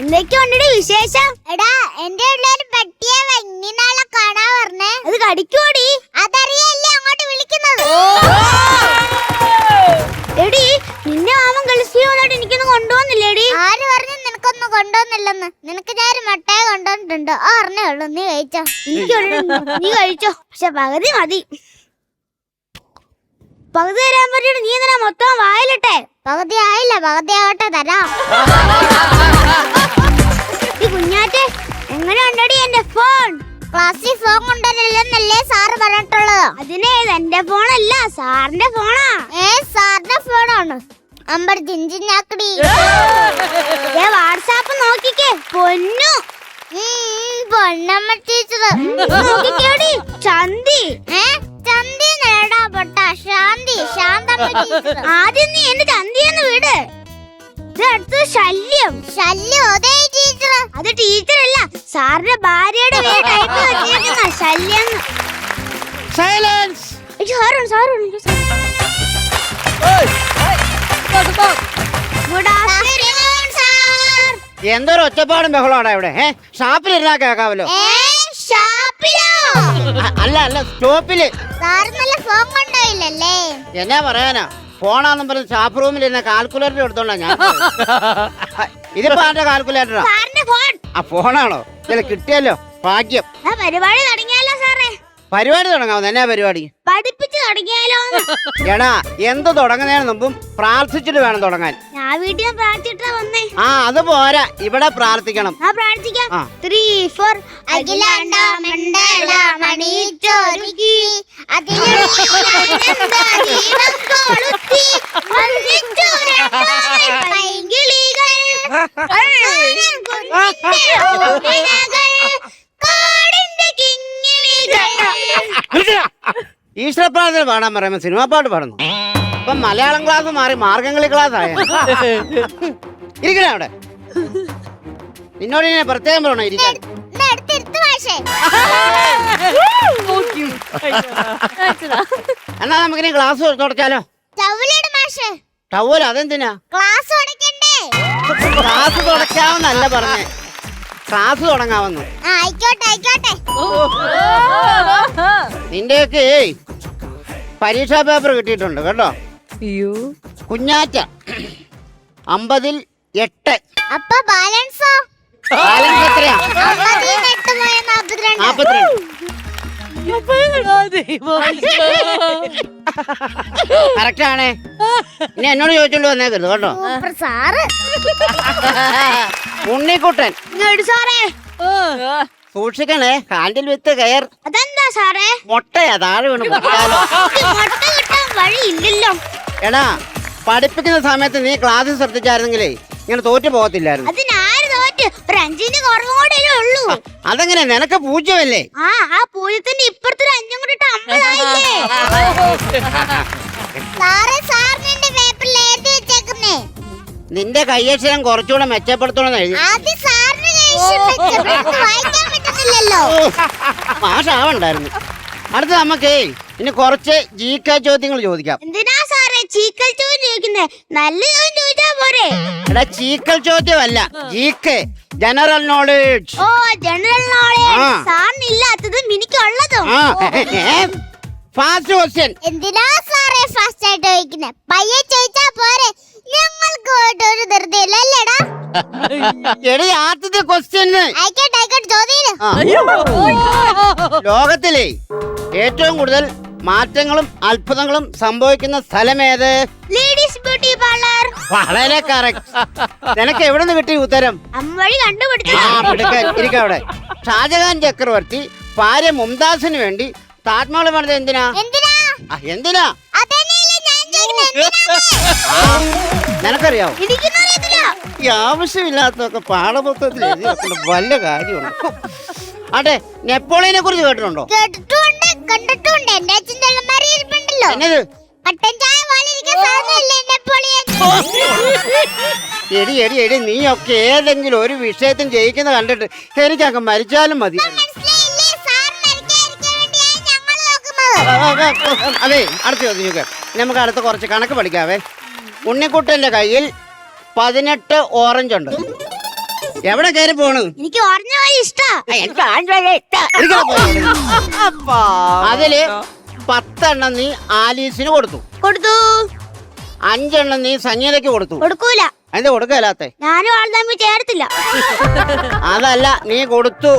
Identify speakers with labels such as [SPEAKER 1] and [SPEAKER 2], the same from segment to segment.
[SPEAKER 1] എന്തൊക്കെയുണ്ടടി വിശേഷം?
[SPEAKER 2] എടാ എന്റെ ഉള്ളൊരു പട്ടിയെ വൈകുന്നേരം കാണാൻ പറഞ്ഞേ.
[SPEAKER 1] അത് കടിക്കോടി?
[SPEAKER 2] അതറിയല്ലേ അങ്ങോട്ട് വിളിക്കുന്നത്.
[SPEAKER 1] എടി നിന്നെ മാമൻ ഗൾഫിലോട്ട് എനിക്കൊന്നും കൊണ്ടുപോകുന്നില്ലേടി?
[SPEAKER 2] ആര് പറഞ്ഞു നിനക്കൊന്നും കൊണ്ടുവന്നില്ലെന്ന്? നിനക്ക് ഞാൻ ഒരു മുട്ടയെ കൊണ്ടുവന്നിട്ടുണ്ട്. അറിഞ്ഞേ ഉള്ളൂ, നീ കഴിച്ചോ.
[SPEAKER 1] നീ കഴിച്ചോ, പക്ഷെ പകുതി മതി. പകുതി തരാൻ പറ്റിയിട്ട് നീ എന്തിനാ മൊത്തം വായിലിട്ടെ?
[SPEAKER 2] പകുതി ആയില്ല, പകുതി ആവട്ടെ തരാം.
[SPEAKER 1] കുഞ്ഞാറ്റെ എങ്ങനെയുണ്ടടി എന്റെ ഫോൺ?
[SPEAKER 2] ക്ലാസ്സിൽ ഫോൺ കൊണ്ടുവരില്ലെന്നല്ലേ സാറ് പറഞ്ഞിട്ടുള്ളത്?
[SPEAKER 1] അതിനെ എന്റെ ഫോണല്ല, സാറിന്റെ ഫോണാ.
[SPEAKER 2] സാറിന്റെ ഫോണാണ്. അമ്പർ ജിഞ്ചിഞ്ഞാക്കടി.
[SPEAKER 1] വാട്സാപ്പ് നോക്കിക്കേ പൊന്നു.
[SPEAKER 2] പൊന്നമ്മ ടീച്ചർ
[SPEAKER 1] നോക്കിക്കേടി ചന്തി.
[SPEAKER 2] ചന്തി നേടാ പൊട്ട ശാന്തി ശാന്തമ്മ ടീച്ചർ.
[SPEAKER 1] ആദ്യം നീ എന്റെ ചന്തിയെന്ന് വിട്. അടുത്ത് ശല്യം.
[SPEAKER 2] ശല്യം അതേ ടീച്ചർ.
[SPEAKER 1] അത് ടീച്ചറല്ല, സാറിന്റെ ഭാര്യയുടെ ടൈപ്പ് വെച്ചിരിക്കുന്ന ശല്യം.
[SPEAKER 3] സൈലൻസ്. എന്തൊരു ഒച്ചപ്പാടും ബഹളമാണ് ഇവിടെ. ഷാപ്പിലിരുന്നാ കേക്കാവല്ലോ. അല്ല അല്ല, സ്റ്റോപ്പില്.
[SPEAKER 2] ഫോൺ കൊണ്ടുപോയില്ലല്ലേ?
[SPEAKER 3] എന്നാ പറയാനാ, ഫോണാന്നും പറഞ്ഞ് സ്റ്റാഫ് റൂമിലിരുന്ന കാൽക്കുലേറ്റർ എടുത്തോണ്ടാ ഞാൻ. ഇതിപ്പോ ആരുടെ കാൽക്കുലേറ്ററാ? ആ ഫോണാണോ? ചില കിട്ടിയല്ലോ, ഭാഗ്യം.
[SPEAKER 1] പരിപാടി തുടങ്ങിയാലോ സാറേ?
[SPEAKER 3] പരിപാടി തുടങ്ങാവുന്ന എന്നാ പരിപാടി?
[SPEAKER 1] പഠിപ്പിച്ച് തുടങ്ങിയാലോ?
[SPEAKER 3] എടാ, എന്ത് തുടങ്ങുന്നതിന് മുമ്പും പ്രാർത്ഥിച്ചിട്ട് വേണം തുടങ്ങാൻ.
[SPEAKER 1] ഞാൻ വീട്ടിൽ പ്രാർത്ഥിച്ചിട്ടാ വന്നേ.
[SPEAKER 3] ആ അത് പോരാ, ഇവിടെ പ്രാർത്ഥിക്കണം.
[SPEAKER 1] ആ പ്രാർത്ഥിക്കാം. 3, 4
[SPEAKER 2] അഖിലാണ്ട മണ്ഡല മണിച്ചോരുക്കി
[SPEAKER 3] ഈശ്വര പ്രാർത്ഥന പാടാൻ പറയുമ്പോ സിനിമാ പാട്ട് പാടുന്നു. ഇപ്പൊ മലയാളം ക്ലാസ് മാറി മാർഗംകളി ക്ലാസ് ആയ. ഇരിക്കണേ അവിടെ. നിന്നോട് ഞാൻ പ്രത്യേകം പറയണോ ഇരിക്കാൻ? എന്നാ നമുക്കിനി ക്ലാസ് തുടച്ചാലോ? ടവൽ അതെന്തിനാ? ക്ലാസ് തുടക്കാമെന്നല്ല പറഞ്ഞേ, ക്ലാസ് തുടങ്ങാമെന്ന്. നിന്റെയൊക്കെ പരീക്ഷാ പേപ്പർ കിട്ടിയിട്ടുണ്ട് കേട്ടോ. കുഞ്ഞാറ്റ 50-ൽ 8.
[SPEAKER 2] അപ്പൊ ബാലൻസോ?
[SPEAKER 3] ബാലൻസ് എത്രയാ? 42. കറക്റ്റ് ആണേ. ഇനി എന്നോട് ചോദിച്ചോണ്ട് വന്നേക്കരുത് കേട്ടോ. ഉണ്ണിക്കുട്ടൻ
[SPEAKER 1] സാറേ
[SPEAKER 3] സൂക്ഷിക്കണേ, ഹാൻഡിൽ വിത്ത് കയർ.
[SPEAKER 1] അതെന്താ സാറേ?
[SPEAKER 3] മുട്ടയാ താഴെ വീണ് പൊട്ടാലോ.
[SPEAKER 1] മുട്ട കിട്ടാൻ വഴിയില്ലല്ലോ.
[SPEAKER 3] എടാ, പഠിപ്പിക്കുന്ന സമയത്ത് നീ ക്ലാസ്സിൽ ശ്രദ്ധിച്ചായിരുന്നെങ്കിലേ ഇങ്ങനെ തോറ്റു പോകത്തില്ലായിരുന്നു.
[SPEAKER 1] അതിനാര് തോറ്റ്? ഒരു 5 കുറവും കൂടെ ഉള്ളൂ.
[SPEAKER 3] അതെങ്ങനെ? നിനക്ക് പൂജ്യമല്ലേ?
[SPEAKER 1] ആ പൂജ്യത്തിന്റെ ഇപ്പുറത്തൊരു 5 കൂടി 50 ആയില്ലേ?
[SPEAKER 3] നിന്റെ കയ്യക്ഷരം കുറച്ചുകൂടെ മെച്ചപ്പെടുത്തണമെന്ന് എഴുതി. മാഷാവണ്ടായിരുന്നു. അടുത്ത നമുക്കേ ഇനി കുറച്ച് GK ചോദ്യങ്ങൾ ചോദിക്കാം.
[SPEAKER 1] എന്തിനാ സാറേ ചീക്കൽ ചോദ്യം ചോദിക്കുന്നേ? നല്ല ചോദ്യം ചോദിച്ചാ പോരെ?
[SPEAKER 3] എടാ, ചീക്കൽ ചോദ്യമല്ല, GK ജനറൽ നോളേജ്.
[SPEAKER 1] ഓ, ജനറൽ നോളേജ്. സാറിന് ഇല്ലാത്തതും എനിക്കുള്ളതും.
[SPEAKER 3] Fast question.
[SPEAKER 2] എന്തിനാ സാറേ ഫാസ്റ്റ് ആയിട്ട് ചോദിക്കുന്നേ? പയ്യെ ചോദിച്ചാ പോരെ? ഞങ്ങൾക്ക് പോയിട്ട് ഒരു ധൃതിയില്ലല്ലേടാ.
[SPEAKER 3] എടി, ആദ്യത്തെ ക്വസ്റ്റ്യൻ. ലോകത്തിലെ ഏറ്റവും കൂടുതൽ മാറ്റങ്ങളും അത്ഭുതങ്ങളും സംഭവിക്കുന്ന സ്ഥലമേത്?
[SPEAKER 1] Ladies beauty parlour.
[SPEAKER 3] വളരെ കറക്റ്റ്. നിനക്ക് എവിടെ നിന്ന് കിട്ടി ഉത്തരം?
[SPEAKER 1] അമ്മവഴി കണ്ടുപിടിച്ചു.
[SPEAKER 3] ഇരിക്കവിടെ. ഷാജഹാൻ ചക്രവർത്തി ഭാര്യ മുംതാസിന് വേണ്ടി താജ്മഹൽ പണിത് എന്തിനാ? എന്തിനാ? നിനക്കറിയാവോ? ഈ ആവശ്യമില്ലാത്തൊക്കെ പാഠപുസ്തകത്തിൽ എഴുതി വെക്കുന്ന വല്ല കാര്യമുണ്ട്. അതെ, നെപ്പോളിയനെ കുറിച്ച് കേട്ടിട്ടുണ്ടോ?
[SPEAKER 2] കേട്ടിട്ടുണ്ട്, കണ്ടിട്ടുണ്ട്. എന്റെ അച്ഛൻ്റെ അലമാരയിലുണ്ടല്ലോ.
[SPEAKER 3] എന്നത്?
[SPEAKER 2] കട്ടൻ ചായ പോലെ ഇരിക്കുന്ന സാധനമല്ലേ നെപ്പോളിയൻ?
[SPEAKER 3] എടി നീയൊക്കെ ഏതെങ്കിലും ഒരു വിഷയത്തിന് ജയിക്കുന്ന കണ്ടിട്ട് എനിക്കങ്ങ് മരിച്ചാലും മതി. അതെ, അടുത്ത ചോദ്യം. നമുക്ക് അടുത്ത കുറച്ച് കണക്ക് പഠിക്കാവേ. ഉണ്ണിക്കുട്ടന്റെ കയ്യിൽ 18 ഓറഞ്ച് ഉണ്ട്. എവിടെ കയറി പോണു?
[SPEAKER 1] എനിക്ക് ഓറഞ്ച് വഴി ഇഷ്ടാ.
[SPEAKER 3] എനിക്ക് ആൺവഴി ഇഷ്ടാ. ഒരിക്കലും പോയി. അതില് 10 എണ്ണം നീ ആലീസിന് കൊടുത്തു.
[SPEAKER 1] കൊടുത്തു.
[SPEAKER 3] 5 എണ്ണം നീ സംഗീതയ്ക്ക് കൊടുത്തു.
[SPEAKER 1] കൊടുക്കൂല.
[SPEAKER 3] എന്താ കൊടുക്കല്ലാത്തെ?
[SPEAKER 1] ഞാനും ആൾ തമ്മിൽ ചേർത്തില്ല.
[SPEAKER 3] അതല്ല, നീ കൊടുത്തു.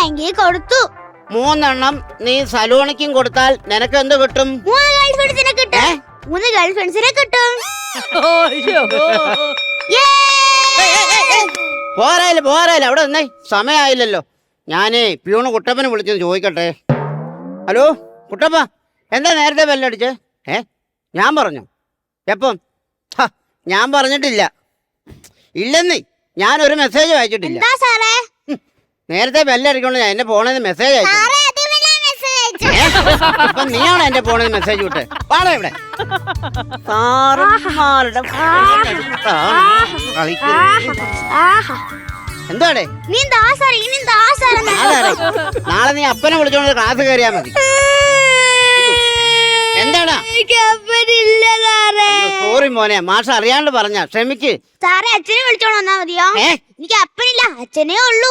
[SPEAKER 1] എങ്കിൽ കൊടുത്തു.
[SPEAKER 3] 3 എണ്ണം നീ സലോണിക്കും കൊടുത്താൽ നിനക്ക് എന്ത് കിട്ടും?
[SPEAKER 1] 3 ഗേൾ ഫ്രണ്ട്സിനെ കിട്ടും. 3 ഗേൾ ഫ്രണ്ട്സിനെ കിട്ടും.
[SPEAKER 3] പോരായില്ല അവിടെ നിന്നേ, സമയമായില്ലല്ലോ. ഞാനേ പ്യൂണ് കുട്ടപ്പനെ വിളിച്ചെന്ന് ചോദിക്കട്ടെ. ഹലോ കുട്ടപ്പ, എന്താ നേരത്തെ ബെല്ലടിച്ചേ? ഞാൻ പറഞ്ഞു. എപ്പം? ഞാൻ പറഞ്ഞിട്ടില്ല. ഇല്ലെന്നേ, ഞാനൊരു മെസ്സേജ് അയച്ചിട്ടില്ല.
[SPEAKER 1] എന്താ സാറേ?
[SPEAKER 3] നേരത്തെ ബെല്ലടിക്കൊണ്ട് ഞാൻ എന്റെ ഫോണിൽ മെസ്സേജ് അയച്ചു. അപ്പൊ നീയാണോ എന്റെ ഫോണിൽ മെസ്സേജ് വിട്ടെ? പാടാ ഇവിടെ എന്താടേ? നാളെ നീ അപ്പനെ വിളിച്ചോണ്ട് ക്ലാസ് കയറിയാ മതി. എന്താടാ? സോറി മോനെ, മാഷ അറിയാണ്ട് പറഞ്ഞ, ക്ഷമിക്ക്.
[SPEAKER 1] സാറേ അച്ഛനെ വിളിച്ചോണ്ട് വന്നാ മതിയോ? എനിക്ക് അപ്പനില്ല, അച്ഛനേ ഉള്ളൂ.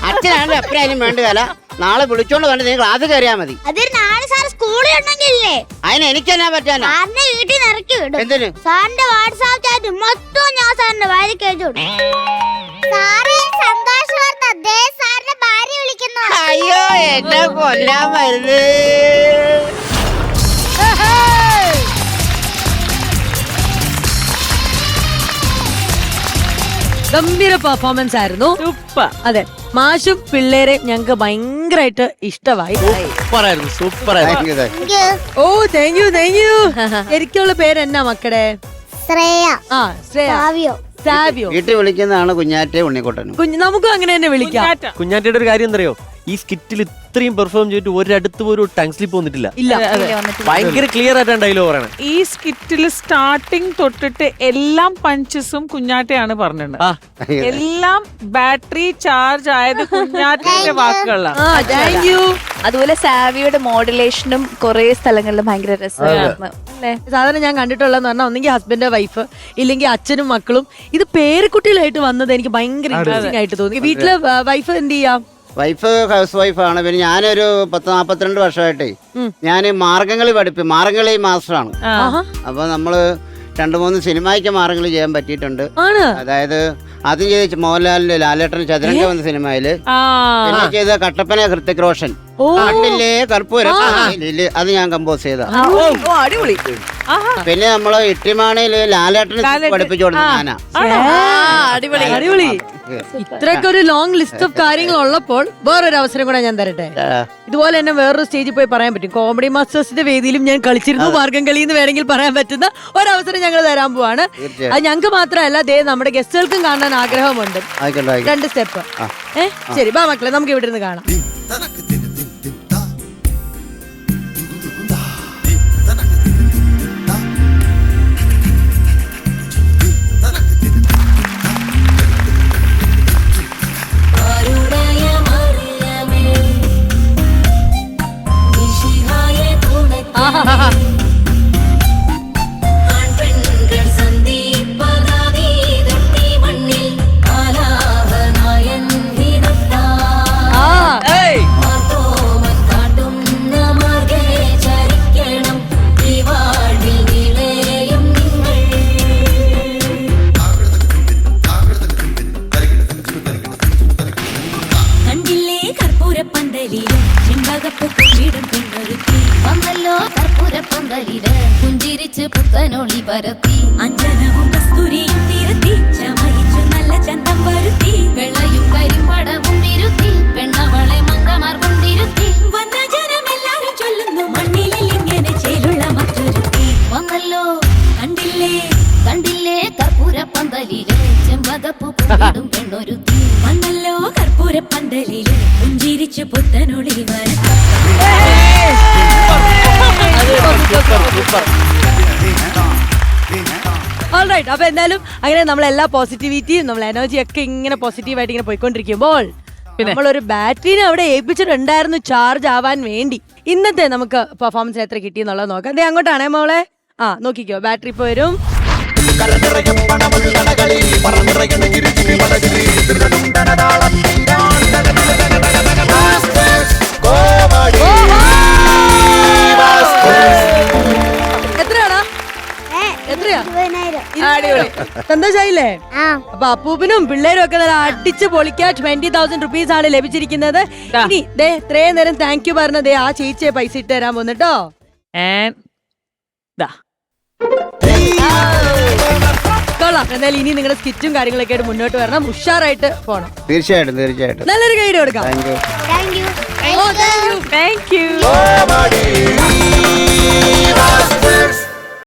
[SPEAKER 3] അച്ഛനായാലും അപ്പനായാലും വേണ്ടതല്ല. നാളെ വിളിച്ചോണ്ട് കണ്ട് നീ ക്ലാസ് കയറിയാ മതി.
[SPEAKER 1] അതൊരു നാളെ സാർ സ്കൂളിൽ ഉണ്ടെങ്കിലേ.
[SPEAKER 3] അതിന് എനിക്കെന്നാ പറ്റാനാ?
[SPEAKER 1] സാറിന്റെ വീട്ടിൽ നിന്ന് ഇറക്കി വിടും.
[SPEAKER 3] എന്തിന്?
[SPEAKER 1] സാറിന്റെ വാട്സാപ്പ് ചാറ്റ് മൊത്തം ഞാൻ സാറിന്റെ വാരി കയറ്റി വിടും.
[SPEAKER 3] അയ്യോ, എന്നെ കൊല്ലാൻ വരുന്നേ.
[SPEAKER 4] ഗംഭീര പെർഫോമൻസ് ആയിരുന്നു. അതെ, മാഷും പിള്ളേരെ ഞങ്ങക്ക് ഭയങ്കരമായിട്ട് ഇഷ്ടമായി. ഓ താങ്ക് യു. ശരിക്കുള്ള പേര് എന്നാ മക്കളെ?
[SPEAKER 2] ശ്രേയ.
[SPEAKER 4] ശ്രേയ. സാവിയോ.
[SPEAKER 3] വീട്ടിൽ വിളിക്കുന്നതാണ് കുഞ്ഞാറ്റെ ഉണ്ണിക്കുട്ടനും.
[SPEAKER 4] നമുക്കും അങ്ങനെ തന്നെ വിളിക്കാം.
[SPEAKER 5] കുഞ്ഞാറ്റയുടെ ഒരു കാര്യം എന്തറിയോ, ഈ സ്കിറ്റിൽ ഇത്രയും പെർഫോം ചെയ്തിട്ട് ഒരിടത്ത് പോലും ടങ് സ്ലിപ്പ് വന്നിട്ടില്ല.
[SPEAKER 4] ഇല്ല,
[SPEAKER 5] ഭയങ്കര ക്ലിയർ ആയിട്ടാണ് ഡയലോഗ് പറയണത്.
[SPEAKER 6] ഈ സ്കിറ്റിൽ സ്റ്റാർട്ടിങ് തൊട്ടിട്ട് എല്ലാം പഞ്ചസും കുഞ്ഞാറ്റയാണ് പറഞ്ഞത്. എല്ലാം ബാറ്ററി ചാർജ് ആയത് കുഞ്ഞാറ്റയുടെ വാക്കുകളാണ്.
[SPEAKER 4] Thank you.
[SPEAKER 7] അതുപോലെ സാവിയുടെ മോഡുലേഷനും കുറെ സ്ഥലങ്ങളിലും ഭയങ്കര രസമായിരുന്നു.
[SPEAKER 4] സാധാരണ ഞാൻ കണ്ടിട്ടുള്ളതെന്ന് പറഞ്ഞാൽ ഒന്നെങ്കിൽ ഹസ്ബൻഡ് വൈഫ്, ഇല്ലെങ്കിൽ അച്ഛനും മക്കളും. ഇത് പേരക്കുട്ടികളായിട്ട് വന്നത് എനിക്ക് ഭയങ്കര ഇൻട്രസ്റ്റിംഗ് ആയിട്ട് തോന്നി. വീട്ടില് വൈഫ് എന്ത് ചെയ്യാം?
[SPEAKER 3] വൈഫ് ഹൗസ് വൈഫാണ്. പിന്നെ ഞാനൊരു 10-42 വർഷമായിട്ടേ ഞാൻ മാർഗംകളി മാസ്റ്ററാണ്. അപ്പൊ നമ്മള് 2-3 സിനിമയ്ക്ക് മാർഗംകളി ചെയ്യാൻ പറ്റിയിട്ടുണ്ട്. അതായത് ആദ്യം ചെയ്ത മോഹൻലാലിന്റെ ലാലേട്ടൻ ചതുരംഗ വന്ന സിനിമയില്, പിന്നെ ചെയ്ത കട്ടപ്പന ഹൃത്തിക് റോഷൻ, കണ്ടില്ലേ കർപ്പൂരം, അത് ഞാൻ കമ്പോസ് ചെയ്ത.
[SPEAKER 7] അടിപൊളി.
[SPEAKER 3] പിന്നെ നമ്മള് ഇട്ടിമാണയില് ലാലേട്ടന് പഠിപ്പിച്ചു കൊടുത്ത ഞാനാ.
[SPEAKER 4] അടിപൊളി. ഇത്രയൊക്കെ ഒരു ലോങ് ലിസ്റ്റ് ഓഫ് കാര്യങ്ങൾ ഉള്ളപ്പോൾ വേറൊരു അവസരം കൂടെ ഞാൻ തരട്ടെ. ഇതുപോലെ തന്നെ വേറൊരു സ്റ്റേജിൽ പോയി പറയാൻ പറ്റും. കോമഡി മാസ്റ്റേഴ്സിന്റെ വേദിയിലും ഞാൻ കളിച്ചിരുന്നു. മാർഗം കളി എന്ന് വേണമെങ്കിൽ പറയാൻ പറ്റുന്ന ഒരവസരം ഞങ്ങൾ തരാൻ പോവാണ്. അത് ഞങ്ങൾക്ക് മാത്രമല്ല, നമ്മുടെ ഗസ്റ്റുകൾക്കും കാണാൻ ആഗ്രഹമുണ്ട്. 2 സ്റ്റെപ്പ്. ശരി, ബാ മക്കളെ, നമുക്ക് ഇവിടെ നിന്ന് കാണാം.
[SPEAKER 8] പുഞ്ചിരിച്ച് പുത്തനൊളി പരത്തി അഞ്ജനവും കസ്തൂരിയും തിരത്തി ചമയിച്ചു നല്ല ചന്തം വരുത്തി വെള്ളയും കരിമ്പടവും വിരുത്തി പെണ്ണവളെ മങ്കമാർ കൊണ്ടിരുത്തി വന്ന ജനമെല്ലാരും ചൊല്ലുന്നു മണ്ണിലിൽ ഇങ്ങനെ ചേലുള്ള മറ്റൊരുത്തി വന്നല്ലോ കണ്ടില്ലേ കർപ്പൂര പന്തലില് ചെമ്പകപ്പൂ പൂവിടും പെണ്ണൊരുത്തി വന്നല്ലോ കർപ്പൂര പന്തലില് പുഞ്ചിരിച്ച് പുത്തനൊളി വരത്തി.
[SPEAKER 4] ഓൾറൈറ്റ്. അപ്പൊ എന്തായാലും അങ്ങനെ നമ്മളെല്ലാ പോസിറ്റിവിറ്റിയും നമ്മൾ എനർജി ഒക്കെ ഇങ്ങനെ പോസിറ്റീവായിട്ട് ഇങ്ങനെ പോയിക്കൊണ്ടിരിക്കുമ്പോൾ നമ്മളൊരു ബാറ്ററിനെ അവിടെ ഏൽപ്പിച്ചിട്ടുണ്ടായിരുന്നു ചാർജ് ആവാൻ വേണ്ടി. ഇന്നത്തെ നമുക്ക് പെർഫോമൻസ് എത്ര കിട്ടിയെന്നുള്ളത് നോക്കാം. അങ്ങോട്ടാണേ മോളെ. നോക്കിക്കോ, ബാറ്ററി ഇപ്പൊ വരും. എത്രയാടാ? എത്രയാ?
[SPEAKER 2] 20,000.
[SPEAKER 4] അടിപൊളി. സന്തോഷായില്ലേ?
[SPEAKER 2] ആ
[SPEAKER 4] അപ്പൊ അപ്പൂപ്പനും പിള്ളേരും ഒക്കെ നല്ല അടിച്ച് പൊളിക്കാൻ 20,000 റുപ്പീസ് ആണ് ലഭിച്ചിരിക്കുന്നത്. ഇനി ദേ ഇത്രയും നേരം താങ്ക് യു പറഞ്ഞതേ ആ ചേച്ചിയെ പൈസ ഇട്ട് തരാൻ പോന്നിട്ടോ. കൊള്ളാം. എന്തായാലും ഇനി നിങ്ങളുടെ സ്കിറ്റും കാര്യങ്ങളൊക്കെ ആയിട്ട് മുന്നോട്ട് വരണം. ഉഷാറായിട്ട് പോണം.
[SPEAKER 3] തീർച്ചയായിട്ടും തീർച്ചയായിട്ടും.
[SPEAKER 4] നല്ലൊരു ഗൈഡ് കൊടുക്കാം.
[SPEAKER 3] Thank you.
[SPEAKER 2] Thank you
[SPEAKER 6] thank you.
[SPEAKER 3] Nobody.